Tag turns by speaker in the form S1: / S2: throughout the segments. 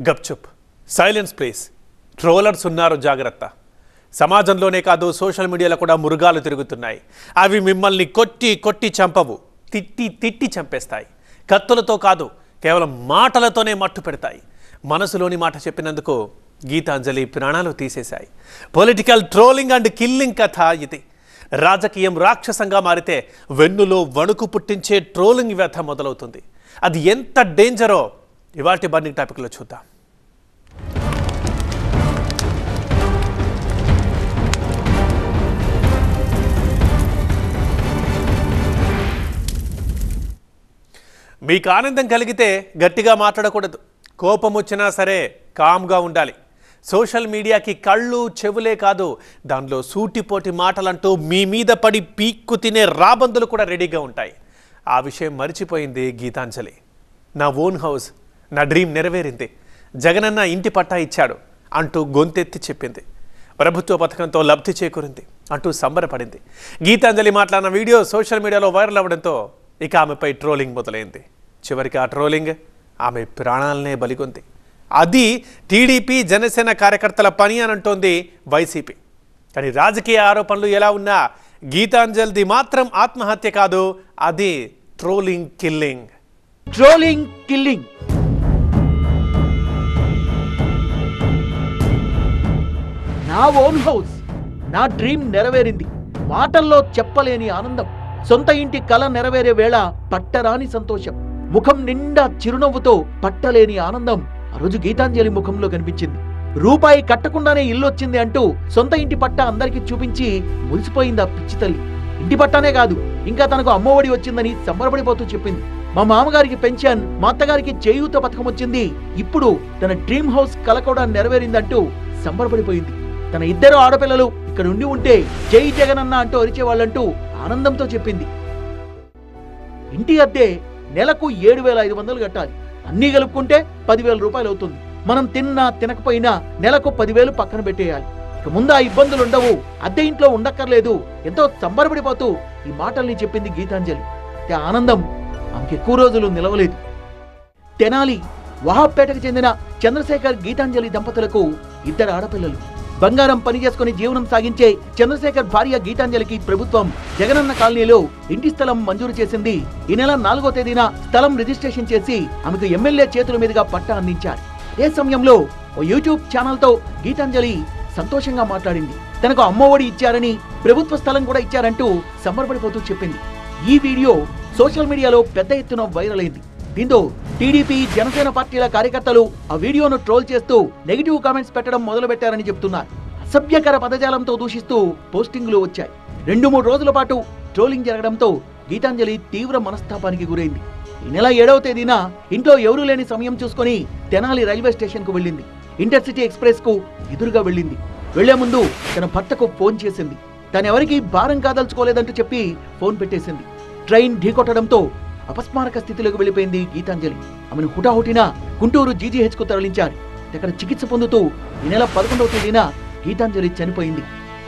S1: Gupchup silence please trollers ఉన్నారు జాగ్రత్త సమాజంలోనే కాదు సోషల్ మీడియాలో కూడా మురుగాలు తిరుగుతున్నాయి అవి మిమ్మల్ని కొట్టి కొట్టి చంపవు తిట్టి చంపేస్తాయి కత్తులతో కాదు కేవలం మాటలతోనే మట్టు పెడతాయి మనసులోని మాట చెప్పినందుకు గీతాంజలి ప్రాణాలు తీసేశాయి పొలిటికల్ ట్రోలింగ్ అండ్ కిల్లింగ్ కథ ఇది రాజకీయం రాక్షసంగా మారితే వెన్నులో వణుకు పుట్టించే ట్రోలింగ్ వ్యథ మొదలవుతుంది అది ఎంత డేంజరో ఇవాల్టి బర్నింగ్ టాపిక్లో చూద్దాం మీకు ఆనందం కలిగితే గట్టిగా మాట్లాడకూడదు కోపం వచ్చినా సరే కామ్గా ఉండాలి సోషల్ మీడియాకి కళ్ళు చెవులే కాదు దానిలో సూటిపోటి మాటలంటూ మీ మీద పడి పీక్కు తినే రాబందులు కూడా రెడీగా ఉంటాయి ఆ విషయం మర్చిపోయింది గీతాంజలి నా ఓన్ హౌస్ నా డ్రీమ్ నెరవేరింది జగనన్న ఇంటి పట్టా ఇచ్చాడు అంటూ గొంతెత్తి చెప్పింది ప్రభుత్వ పథకంతో లబ్ధి చేకూరింది అంటూ సంబరపడింది గీతాంజలి మాట్లాడిన వీడియో సోషల్ మీడియాలో వైరల్ అవ్వడంతో ఇక ఆమెపై ట్రోలింగ్ మొదలైంది చివరికి ఆ ట్రోలింగ్ ఆమె ప్రాణాలనే బలిగొంది అది టీడీపీ జనసేన కార్యకర్తల పని అని అంటోంది వైసీపీ కానీ రాజకీయ ఆరోపణలు ఎలా ఉన్నా గీతాంజలిది మాత్రం ఆత్మహత్య కాదు అది ట్రోలింగ్ కిల్లింగ్
S2: నా ఓన్ హౌస్ నా డ్రీమ్ నెరవేరింది మాటల్లో చెప్పలేని ఆనందం సొంత ఇంటి కల నెరవేరే వేళ పట్టరాని సంతోషం ముఖం నిండా చిరునవ్వుతో పట్టలేని ఆనందం ఆ రోజు గీతాంజలి ముఖంలో కనిపించింది రూపాయి కట్టకుండానే ఇల్లు వచ్చింది అంటూ సొంత ఇంటి పట్ట అందరికీ చూపించి మురిసిపోయింది ఆ పిచ్చి తల్లి ఇంటి పట్టానే కాదు ఇంకా తనకు అమ్మఒడి వచ్చిందని సంబరపడిపోతూ చెప్పింది మా మామగారికి పెన్షన్ మా అత్తగారికి చేయూత పథకం వచ్చింది ఇప్పుడు తన డ్రీమ్ హౌస్ కల కూడా నెరవేరిందంటూ సంబరపడిపోయింది తన ఇద్దరు ఆడపిల్లలు ఇక్కడ ఉంటే జై జగనన్న అంటూ అరిచేవాళ్ళంటూ ఆనందంతో చెప్పింది ఇంటి అద్దె నెలకు 7,500 కట్టాలి అన్నీ కలుపుకుంటే 10,000 రూపాయలు అవుతుంది మనం తిన్నా తినకపోయినా నెలకు 10,000 పక్కన పెట్టేయాలి ఇక ముందు ఆ ఇబ్బందులు ఉండవు అద్దె ఇంట్లో ఉండక్కర్లేదు ఎంతో సంబరపడిపోతూ ఈ మాటల్ని చెప్పింది గీతాంజలి ఆనందం ఆమెకి ఎక్కువ రోజులు నిలవలేదు తెనాలి వహాబ్పేటకు చెందిన చంద్రశేఖర్ గీతాంజలి దంపతులకు ఇద్దరు ఆడపిల్లలు బంగారం పని చేసుకుని జీవనం సాగించే చంద్రశేఖర్ భార్య గీతాంజలికి ప్రభుత్వం జగనన్న కాలనీలో ఇంటి స్థలం మంజూరు చేసింది ఈ నెల 4వ తేదీన స్థలం రిజిస్ట్రేషన్ చేసి ఆమెకు ఎమ్మెల్యే చేతుల మీదుగా పట్టా అందించారు ఏ సమయంలో ఓ యూట్యూబ్ ఛానల్తో గీతాంజలి సంతోషంగా మాట్లాడింది తనకు అమ్మఒడి ఇచ్చారని ప్రభుత్వ స్థలం కూడా ఇచ్చారంటూ సంబరపడిపోతూ చెప్పింది ఈ వీడియో సోషల్ మీడియాలో పెద్ద ఎత్తున వైరల్ అయింది దీంతో టీడీపీ జనసేన పార్టీల కార్యకర్తలు ఆ వీడియోను ట్రోల్ చేస్తూ నెగిటివ్ కామెంట్స్ పెట్టడం మొదలుపెట్టారని చెప్తున్నారు అసభ్యకర పదజాలంతో దూషిస్తూ పోస్టింగ్లు వచ్చాయి 2-3 రోజుల పాటు ట్రోలింగ్ జరగడంతో గీతాంజలి తీవ్ర మనస్తాపానికి గురైంది ఈ నెల 7వ తేదీన ఇంట్లో ఎవరూ లేని సమయం చూసుకుని తెనాలి రైల్వే స్టేషన్ కు వెళ్ళింది ఇంటర్సిటీ ఎక్స్ప్రెస్ కు ఎదురుగా వెళ్ళింది వెళ్లే ముందు తన భర్తకు ఫోన్ చేసింది తనెవరికి భారం కాదలుచుకోలేదంటూ చెప్పి ఫోన్ పెట్టేసింది ట్రైన్ ఢీకొట్టడంతో అపస్మారక స్థితిలోకి వెళ్లిపోయింది గీతాంజలి ఆమెను హుటాహుటిన గుంటూరు జీజీహెచ్ కు తరలించారు ఇక్కడ చికిత్స పొందుతూ ఈ నెల 11వ తేదీన గీతాంజలి చనిపోయింది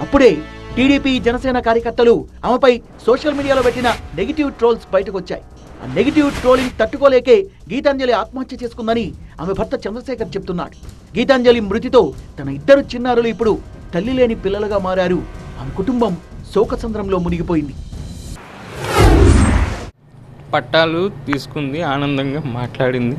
S2: అప్పుడే టీడీపీ జనసేన కార్యకర్తలు ఆమెపై సోషల్ మీడియాలో పెట్టిన నెగిటివ్ ట్రోల్స్ బయటకు వచ్చాయి ఆ నెగిటివ్ ట్రోలింగ్ తట్టుకోలేకే గీతాంజలి ఆత్మహత్య చేసుకుందని ఆమె భర్త చంద్రశేఖర్ చెప్తున్నాడు గీతాంజలి మృతితో తన ఇద్దరు చిన్నారులు ఇప్పుడు తల్లి లేని పిల్లలుగా మారారు ఆమె కుటుంబం శోకసంద్రంలో మునిగిపోయింది
S3: పట్టాలు తీసుకుంది ఆనందంగా మాట్లాడింది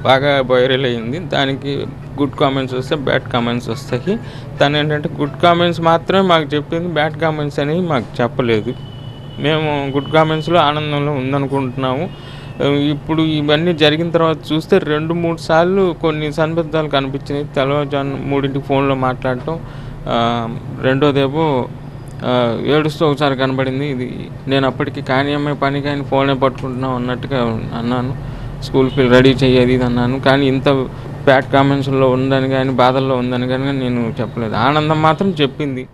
S3: బాగా వైరల్ అయింది దానికి గుడ్ కామెంట్స్ వస్తే బ్యాడ్ కామెంట్స్ వస్తాయి తను ఏంటంటే గుడ్ కామెంట్స్ మాత్రమే మాకు చెప్పింది బ్యాడ్ కామెంట్స్ అనేవి మాకు చెప్పలేదు మేము గుడ్ కామెంట్స్లో ఆనందంలో ఉందనుకుంటున్నాము ఇప్పుడు ఇవన్నీ జరిగిన తర్వాత చూస్తే 2-3 సార్లు కొన్ని సందర్భాలు కనిపించినాయి తెల్లవారుజాము 3ంటికి ఫోన్లో మాట్లాడటం రెండోదేమో ఏడుస్తూ ఒకసారి కనబడింది ఇది నేను అప్పటికి కానీ అమ్మాయి పని కానీ ఫోనే పట్టుకుంటున్నాం అన్నట్టుగా అన్నాను స్కూల్కి రెడీ చేయేది ఇది అన్నాను కానీ ఇంత బ్యాడ్ కామెంట్స్లో ఉందని కానీ బాధల్లో ఉందని కానీ నేను చెప్పలేదు ఆనందం మాత్రం చెప్పింది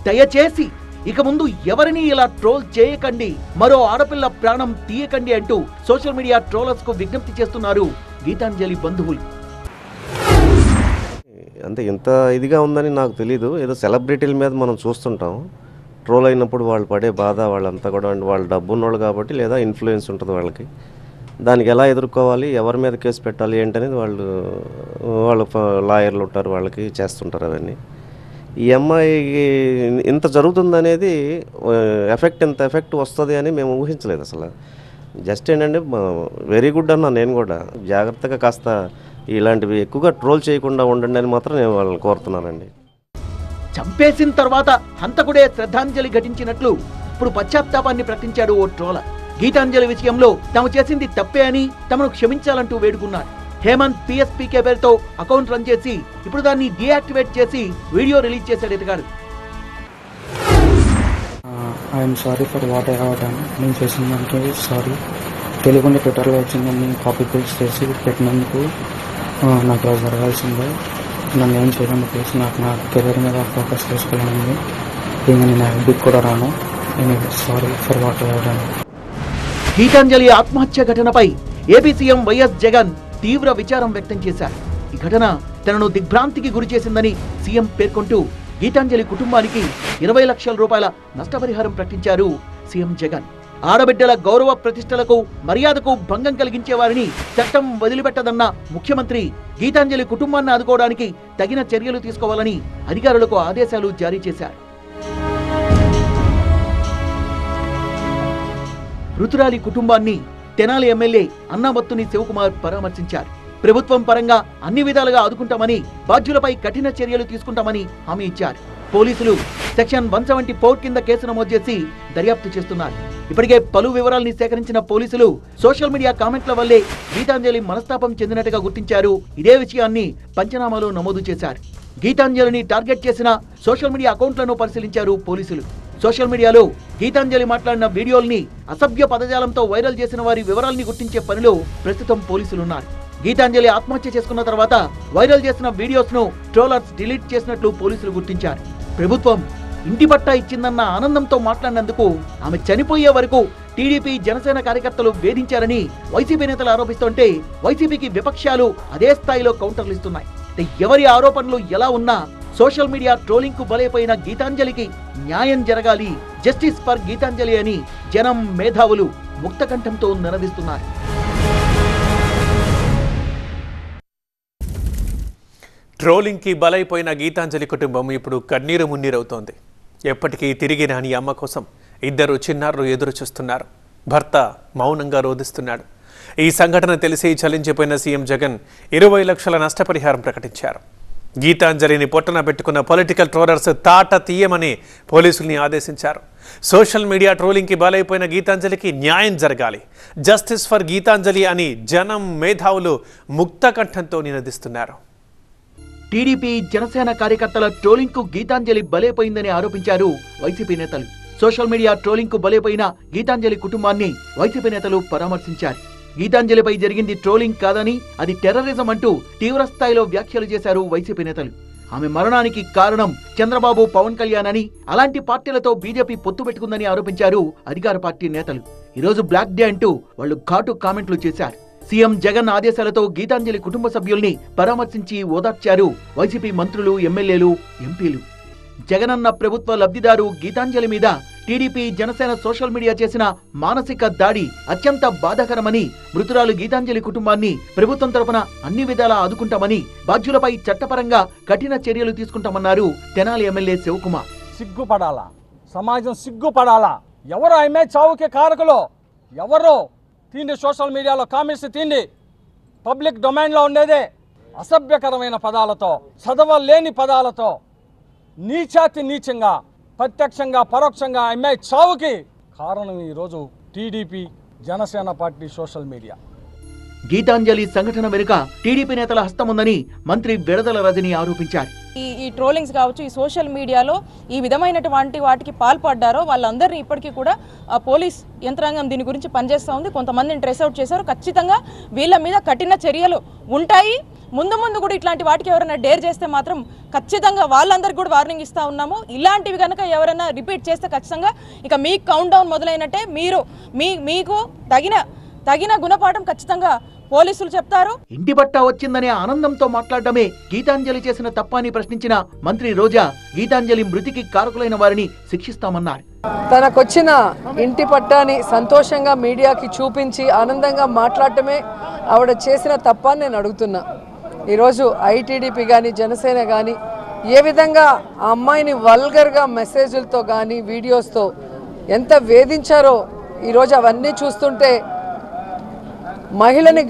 S2: దయచేసి ఇక ముందు ఎవరిని ఇలా ట్రోల్ చేయకండి మరో ఆడపిల్ల ప్రాణం తీయకండి అంటూ సోషల్ మీడియా ట్రోలర్స్ కు విజ్ఞప్తి చేస్తున్నారు గీతాంజలి బంధువులు
S4: అంటే ఇంత ఇదిగా ఉందని నాకు తెలీదు ఏదో సెలబ్రిటీల మీద మనం చూస్తుంటాం ట్రోల్ అయినప్పుడు వాళ్ళు పడే బాధ వాళ్ళంతా కూడా వాళ్ళ డబ్బు ఉన్నోళ్ళు కాబట్టి లేదా ఇన్ఫ్లుయెన్స్ ఉంటుంది వాళ్ళకి దానికి ఎలా ఎదుర్కోవాలి, ఎవరి మీద కేసు పెట్టాలి ఏంటనేది వాళ్ళ లాయర్లు ఉంటారు, వాళ్ళకి చేస్తుంటారు అవన్నీ. ఈ అమ్మాయికి ఇంత జరుగుతుందనేది ఇంత ఎఫెక్ట్ వస్తుంది అని మేము ఊహించలేదు అసలు. జస్ట్ ఏంటంటే వెరీ గుడ్ అన్నా నేను కూడా. జాగ్రత్తగా కాస్త ఇలాంటివి ఎక్కువగా ట్రోల్ చేయకుండా ఉండండి అని మాత్రం నేను వాళ్ళని కోరుతున్నానండి.
S2: చంపేసిన తర్వాత హంతకుడే శ్రద్ధాంజలి ఘటించినట్లు ఇప్పుడు పశ్చాత్తాపాన్ని ప్రకటించాడు ఓ ట్రోలర్. గీతాంజలి విషయంలో తాము చేసింది తప్పే అని తమను క్షమించాలంటూ వేడుకున్నాడు. హేమంత్ పిఎస్పీకే పేరుతో అకౌంట్ రన్ చేసి ఇప్పుడు దాన్ని డీయాక్టివేట్ చేసి వీడియో రిలీజ్ చేశాడు ఇతగాడు.
S5: I'm sorry for what I have done. నేను చేసినందుకు సారీ. తెలియకుండా ట్విట్టర్లో వచ్చిందని కాపీ పేస్ట్ చేసి పెట్టినందుకు నాకు అలా జరగాల్సిందే. నన్ను ఏం చేయడం ప్లీజ్. నాకు నా కెరీర్ మీద ఫోకస్ చేసుకోవాలని ఇంకా నేను హ్యాబిట్ కూడా రాను. నేను sorry for what I have done.
S2: Geetanjali ఆత్మహత్య ఘటనపై ఏపీ సీఎం వైఎస్ జగన్ తీవ్ర విచారం వ్యక్తం చేశారు. ఈ ఘటన తనను దిగ్భ్రాంతికి గురి చేసిందని సీఎం పేర్కొంటూ గీతాంజలి కుటుంబానికి 20 లక్షల రూపాయల నష్టపరిహారం ప్రకటించారు సీఎం జగన్. ఆడబిడ్డల గౌరవ ప్రతిష్టలకు మర్యాదకు భంగం కలిగించే వారిని చట్టం వదిలిపెట్టదన్న ముఖ్యమంత్రి గీతాంజలి కుటుంబాన్ని ఆదుకోవడానికి తగిన చర్యలు తీసుకోవాలని అధికారులకు ఆదేశాలు జారీ చేశారు. మృతురాలి కుటుంబాన్ని తెనాలి ఎమ్మెల్యే అన్నామత్తుని శివకుమార్ పరామర్శించారు. ప్రభుత్వం పరంగా అన్ని విధాలుగా ఆదుకుంటామని, బాధ్యులపై కఠిన చర్యలు తీసుకుంటామని హామీ ఇచ్చారు. పోలీసులు సెక్షన్ 174 కింద కేసు నమోదు చేసి దర్యాప్తు చేస్తున్నారు. ఇప్పటికే పలు వివరాల్ని సేకరించిన పోలీసులు సోషల్ మీడియా కామెంట్ల వల్లే గీతాంజలి మనస్తాపం చెందినట్టుగా గుర్తించారు. ఇదే విషయాన్ని పంచనామాలో నమోదు చేశారు. గీతాంజలిని టార్గెట్ చేసిన సోషల్ మీడియా అకౌంట్లను పరిశీలించారు పోలీసులు. సోషల్ మీడియాలో గీతాంజలి మాట్లాడిన వీడియోల్ని అసభ్య పదజాలంతో వైరల్ చేసిన వారి వివరాల్ని గుర్తించే పనిలో ప్రస్తుతం పోలీసులున్నారు. గీతాంజలి ఆత్మహత్య చేసుకున్న తర్వాత వైరల్ చేసిన వీడియోస్ ను ట్రోలర్స్ డిలీట్ చేసినట్లు పోలీసులు గుర్తించారు. ప్రభుత్వం ఇంటి పట్టా ఇచ్చిందన్న ఆనందంతో మాట్లాడినందుకు ఆమె చనిపోయే వరకు టీడీపీ జనసేన కార్యకర్తలు వేధించారని వైసీపీ నేతలు ఆరోపిస్తుంటే వైసీపీకి విపక్షాలు అదే స్థాయిలో కౌంటర్లు ఇస్తున్నాయి. ఎవరి ఆరోపణలు ఎలా ఉన్నా సోషల్ మీడియా ట్రోలింగ్ కు బలైపోయిన గీతాంజలికి న్యాయం జరగాలి, జస్టిస్ ఫర్ గీతాంజలి అని జనం మేధావులు ముక్తకంఠంతో నినదిస్తున్నారు.
S1: ట్రోలింగ్ కి బలైపోయిన గీతాంజలి కుటుంబం ఇప్పుడు కన్నీరు మున్నీరవుతోంది. ఎప్పటికీ తిరిగి రాని అమ్మ కోసం ఇద్దరు చిన్నారులు ఎదురు చూస్తున్నారు. భర్త మౌనంగా రోధిస్తున్నాడు. ఈ సంఘటన తెలిసి చలించిపోయిన సీఎం జగన్ 20 లక్షల నష్టపరిహారం ప్రకటించారు. గీతాంజలిని పొట్టన పెట్టుకున్న పొలిటికల్ ట్రోలర్స్ తాట తీయమని పోలీసుల్ని ఆదేశించారు. సోషల్ మీడియా ట్రోలింగ్కి బలైపోయిన గీతాంజలికి న్యాయం జరగాలి, జస్టిస్ ఫర్ గీతాంజలి అని జనం మేధావులు ముక్తకంఠంతో నినదిస్తున్నారు.
S2: టీడీపీ జనసేన కార్యకర్తల ట్రోలింగ్ కు గీతాంజలి బలైపోయిందని ఆరోపించారు వైసీపీ నేతలు. సోషల్ మీడియా ట్రోలింగ్ కు బలైపోయిన గీతాంజలి కుటుంబాన్ని వైసీపీ నేతలు పరామర్శించారు. గీతాంజలిపై జరిగింది ట్రోలింగ్ కాదని అది టెర్రరిజం అంటూ తీవ్ర స్థాయిలో వ్యాఖ్యలు చేశారు వైసీపీ నేతలు. ఆమె మరణానికి కారణం చంద్రబాబు, పవన్ కళ్యాణ్ అని, అలాంటి పార్టీలతో బీజేపీ పొత్తు పెట్టుకుందని ఆరోపించారు అధికార పార్టీ నేతలు. ఈరోజు బ్లాక్ డే అంటూ వాళ్ళు ఘాటు కామెంట్లు చేశారు. సీఎం జగన్ ఆదేశాలతో గీతాంజలి కుటుంబ సభ్యుల్ని పరామర్శించి ఓదార్చారు వైసీపీ మంత్రులు, ఎమ్మెల్యేలు, ఎంపీలు. జగనన్న ప్రభుత్వ లబ్ధిదారు గీతాంజలి మీద టీడీపీ జనసేన సోషల్ మీడియా చేసిన మానసిక దాడి అత్యంత బాధాకరమని, మృతురాలు గీతాంజలి కుటుంబాన్ని ప్రభుత్వం తరపున అన్ని విధాలా ఆదుకుంటామని, బాధ్యులపై చట్టపరంగా కఠిన చర్యలు తీసుకుంటామన్నారు తెనాలి ఎమ్మెల్యే శివకుమార్.
S6: సిగ్గుపడాలా, సమాజం సిగ్గుపడాలా. ఎవరు ఆమె చావుకి కారకులో ఎవరో తీండి, సోషల్ మీడియాలో కామెంట్స్ తీండి. పబ్లిక్ డొమైన్లో ఉండేదే అసభ్యకరమైన పదాలతో, చదవలేని పదాలతో, నీచాతి నీచంగా, ప్రత్యక్షంగా పరోక్షంగా ఆమె చావుకి కారణం ఈరోజు TDP Janasena party social media.
S2: Geetanjali సంఘటన వెనుక టీడీపీ నేతల హస్తముందని మంత్రి విడదల రజని ఆరోపించారు.
S7: ఈ ట్రోలింగ్స్ కావచ్చు, ఈ సోషల్ మీడియాలో ఈ విధమైనటువంటి వాటికి పాల్పడ్డారో వాళ్ళందరినీ ఇప్పటికీ కూడా పోలీస్ యంత్రాంగం దీని గురించి పనిచేస్తూ ఉంది. కొంతమందిని ట్రేస్ అవుట్ చేశారు. ఖచ్చితంగా వీళ్ళ మీద కఠిన చర్యలు ఉంటాయి. ముందు ముందు కూడా ఇట్లాంటి వాటికి ఎవరైనా డేర్ చేస్తే మాత్రం ఖచ్చితంగా వాళ్ళందరికీ కూడా వార్నింగ్ ఇస్తూ ఉన్నాము. ఇలాంటివి కనుక ఎవరైనా రిపీట్ చేస్తే ఖచ్చితంగా ఇక మీకు కౌంట్ డౌన్ మొదలైనట్టే. మీకు తగిన గుణపాఠం ఖచ్చితంగా పోలీసులు చెప్తారు.
S2: ఇంటి పట్టా వచ్చిందనే ఆనందంతో మాట్లాడటమే గీతాంజలి చేసిన తప్పని ప్రశ్నించిన మంత్రి రోజా గీతాంజలి మృతికి కారకులైన వారిని శిక్షిస్తామన్నారు.
S8: తనకొచ్చిన ఇంటి పట్టాని సంతోషంగా మీడియాకి చూపించి ఆనందంగా మాట్లాడటమే ఆవిడ చేసిన తప్పని నేను అడుగుతున్నా. ఈరోజు ఐటీడీపీ కానీ జనసేన కానీ ఏ విధంగా ఆ అమ్మాయిని వల్గర్గా మెసేజ్లతో కానీ వీడియోస్తో ఎంత వేధించారో ఈరోజు అవన్నీ చూస్తుంటే మహిళని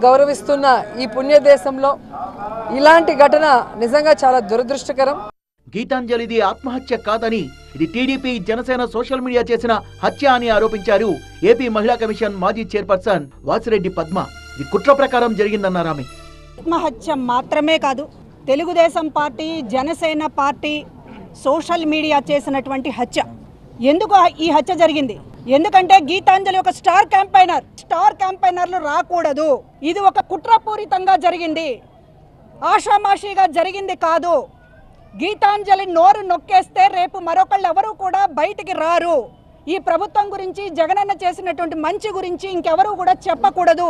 S8: గౌరవిస్తున్న ఈ పుణ్యదేశంలో ఇలాంటి ఘటన నిజంగా చాలా దురదృష్టకరం.
S2: గీతాంజలిది ఆత్మహత్య కాదని ఇది టీడీపీ జనసేన సోషల్ మీడియా చేసిన హత్య అని ఆరోపించారు ఏపీ మహిళా కమిషన్ మాజీ చైర్పర్సన్ వాసిరెడ్డి పద్మ. ఇది కుట్ర ప్రకారం జరిగిందన్నారు ఆమె.
S9: ఆత్మహత్య మాత్రమే కాదు, Telugu Desam party Janasena party social media చేసినటువంటి హత్య. ఎందుకు ఈ హత్య జరిగింది? ఎందుకంటే గీతాంజలి ఒక స్టార్ క్యాంపైనర్లు రాకూడదు. ఇది ఒక కుట్రపూరితంగా జరిగింది, ఆషామాషిగా జరిగింది కాదు. గీతాంజలి నోరు నొక్కేస్తే రేపు మరొకళ్ళు ఎవరు కూడా బయటికి రారు. ఈ ప్రభుత్వం గురించి, జగనన్న చేసినటువంటి మంచి గురించి ఇంకెవరూ కూడా చెప్పకూడదు.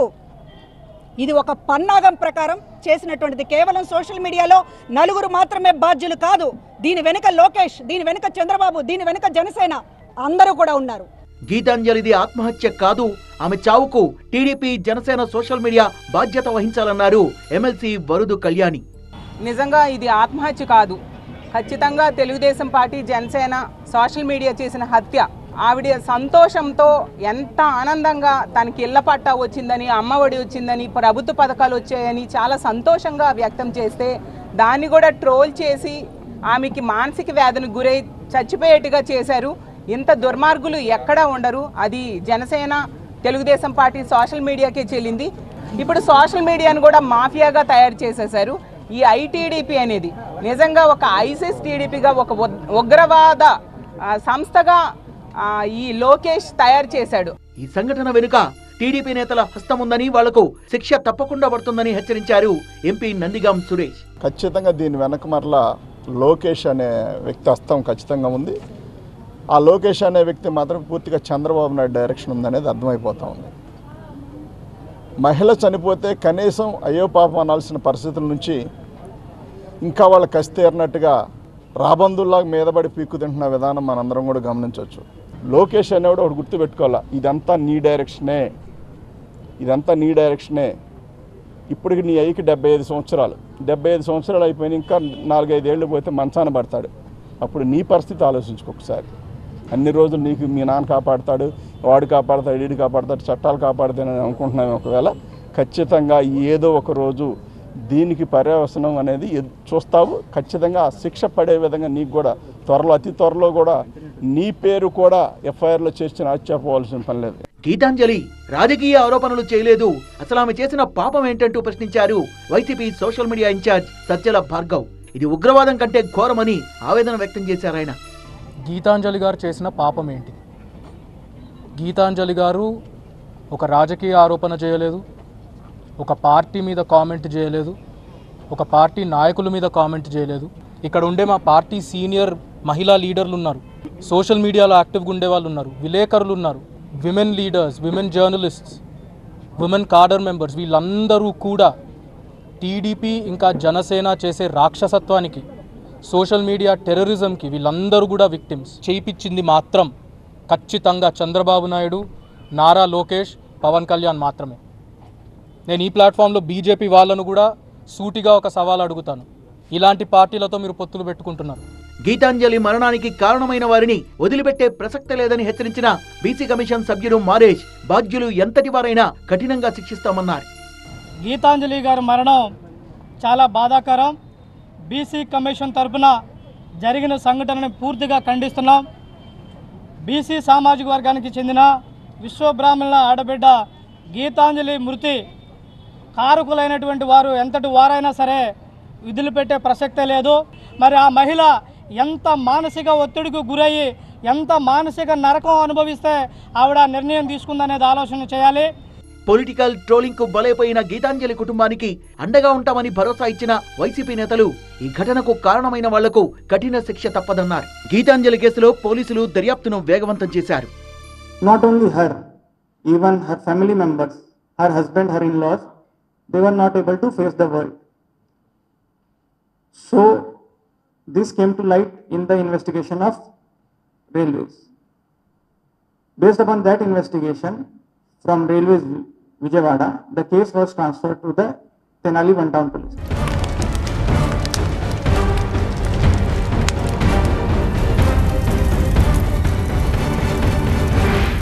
S9: ఇది ఒక పన్నాగం ప్రకారం చేసినటువంటిది. కేవలం సోషల్ మీడియాలో నలుగురు మాత్రమే బాధ్యులు కాదు. దీని వెనుక లోకేష్, దీని వెనుక చంద్రబాబు, దీని వెనుక జనసేన అందరూ కూడా ఉన్నారు.
S2: గీతాంజలిది ఆత్మహత్య కాదు, ఆమె చావుకు టీడీపీ జనసేన సోషల్ మీడియా బాధ్యత వహించాలన్నారు ఎమ్మెల్సీ వరుదు కళ్యాణి.
S10: నిజంగా ఇది ఆత్మహత్య కాదు, ఖచ్చితంగా Telugu Desam party Janasena social media చేసిన హత్య. ఆవిడ సంతోషంతో ఎంత ఆనందంగా తనకి ఇళ్ల పట్టా వచ్చిందని, అమ్మఒడి వచ్చిందని, ప్రభుత్వ పథకాలు వచ్చాయని చాలా సంతోషంగా వ్యక్తం చేస్తే దాన్ని కూడా ట్రోల్ చేసి ఆమెకి మానసిక వ్యాధిని గురై చచ్చిపోయేట్టుగా చేశారు. ఇంత దుర్మార్గులు ఎక్కడా ఉండరు. అది జనసేన తెలుగుదేశం పార్టీ సోషల్ మీడియాకే చెల్లింది. ఇప్పుడు సోషల్ మీడియాను కూడా మాఫియాగా తయారు చేసేశారు. ఈ ఐటీడీపీ అనేది నిజంగా ఒక ఐసిస్ టీడీపీగా ఒక ఉగ్రవాద సంస్థగా ఈ లోకేష్ తయారు చేశాడు.
S2: ఈ సంఘటన వెనుక టీడీపీ నేతల హస్తం ఉందని, వాళ్లకు శిక్ష తప్పకుండా పడుతుందని హెచ్చరించారు ఎంపీ నందిగాం సురేష్.
S11: ఖచ్చితంగా దీని వెనక మరలా లోకేష్ అనే వ్యక్తి హస్తం ఖచ్చితంగా ఉంది. ఆ లోకేష్ అనే వ్యక్తి మాత్రం పూర్తిగా చంద్రబాబు నాయుడు డైరెక్షన్ ఉందనేది అర్థమైపోతూ ఉంది. మహిళ చనిపోతే కనీసం అయ్యో పాపం అనాల్సిన పరిస్థితుల నుంచి ఇంకా వాళ్ళ కసి తీరినట్టుగా రాబందుల్లాగా మీదబడి పీక్కు తింటున్న విధానం మనందరం కూడా గమనించవచ్చు. లోకేష్ అనేవాడు ఒకటి గుర్తుపెట్టుకోవాలా, ఇదంతా నీ డైరెక్షనే. ఇప్పటికి నీ అయ్యకి 75 సంవత్సరాలు. 75 సంవత్సరాలు అయిపోయిన ఇంకా 4-5 ఏళ్ళు పోతే మంచాన పడతాడు. అప్పుడు నీ పరిస్థితి ఆలోచించుకో ఒకసారి. అన్ని రోజులు నీకు మీ నాన్న కాపాడుతాడు, వాడు కాపాడుతాడు, వీడు కాపాడుతాడు, చట్టాలు కాపాడుతానని అనుకుంటున్నాము. ఒకవేళ ఖచ్చితంగా ఏదో ఒక రోజు దీనికి పర్యవసనం అనేది చూస్తావు. ఖచ్చితంగా శిక్ష పడే విధంగా నీకు కూడా అతి త్వరలో కూడా నీ పేరు కూడా ఎఫ్ఐఆర్లో చేర్చిన ఆశ్చర్యపోవాల్సిన పని లేదు.
S2: గీతాంజలి రాజకీయ ఆరోపణలు చేయలేదు, అసలు ఆమె చేసిన పాపం ఏంటంటూ ప్రశ్నించారు YCP social media incharge Sajjala Bhargav. ఇది ఉగ్రవాదం కంటే ఘోరమని ఆవేదన వ్యక్తం చేశారు ఆయన.
S12: గీతాంజలి గారు చేసిన పాపం ఏంటి? గీతాంజలి గారు ఒక రాజకీయ ఆరోపణ చేయలేదు, ఒక పార్టీ మీద కామెంట్ చేయలేదు, ఒక పార్టీ నాయకుల మీద కామెంట్ చేయలేదు. ఇక్కడ ఉండే మా పార్టీ సీనియర్ మహిళా లీడర్లు ఉన్నారు, సోషల్ మీడియాలో యాక్టివ్గా ఉండే వాళ్ళు ఉన్నారు, విలేకరులు ఉన్నారు, women leaders, women journalists, women cadre members, వీళ్ళందరూ కూడా టీడీపీ ఇంకా జనసేన చేసే రాక్షసత్వానికి, సోషల్ మీడియా టెర్రరిజంకి వీళ్ళందరూ కూడా విక్టిమ్స్. చేయించింది మాత్రం ఖచ్చితంగా చంద్రబాబు నాయుడు, నారా లోకేష్, పవన్ కళ్యాణ్ మాత్రమే. నేను ఈ ప్లాట్ఫామ్లో బీజేపీ వాళ్ళను కూడా సూటిగా ఒక సవాల్ అడుగుతాను, ఇలాంటి పార్టీలతో మీరు పొత్తులు పెట్టుకుంటున్నారు.
S2: గీతాంజలి మరణానికి కారణమైన వారిని వదిలిపెట్టే ప్రసక్తే లేదని హెచ్చరించిన బీసీ కమిషన్ సభ్యుడు మారేష్, బాధ్యులు ఎంతటి వారైనా కఠినంగా శిక్షిస్తామన్నారు.
S13: గీతాంజలి గారి మరణం చాలా బాధాకరం. బీసీ కమిషన్ తరఫున జరిగిన సంఘటనని పూర్తిగా ఖండిస్తున్నాం. బీసీ సామాజిక వర్గానికి చెందిన విశ్వబ్రాహ్మణుల ఆడబిడ్డ గీతాంజలి మృతి కారకులైనటువంటి వారు ఎంతటి వారైనా సరే వదిలిపెట్టే ప్రసక్తే లేదు. మరి ఆ మహిళ ఎంత మానసిక ఒత్తిడికి గురయ్యి, ఎంత మానసిక నరకం అనుభవిస్తే ఆవిడ నిర్ణయం తీసుకుందనేది ఆలోచన చేయాలి.
S2: పొలిటికల్ ట్రోలింగ్ కు బలైపోయిన గీతాంజలి కుటుంబానికి అండగా ఉంటామని భరోసా ఇచ్చిన వైసీపీ నేతలు ఈ ఘటనకు కారణమైన వాళ్లకు కఠిన శిక్ష తప్పదన్నారు. గీతాంజలి కేసులో పోలీసులు దర్యాప్తును వేగవంతం చేశారు.
S5: Not only her, even her family members
S14: her husband, her in-laws, they were not able to face the world. So this came to light in the investigation of Railways. Based upon that investigation from Railways Vijayawada, the case was transferred to the Tenali One Town Police.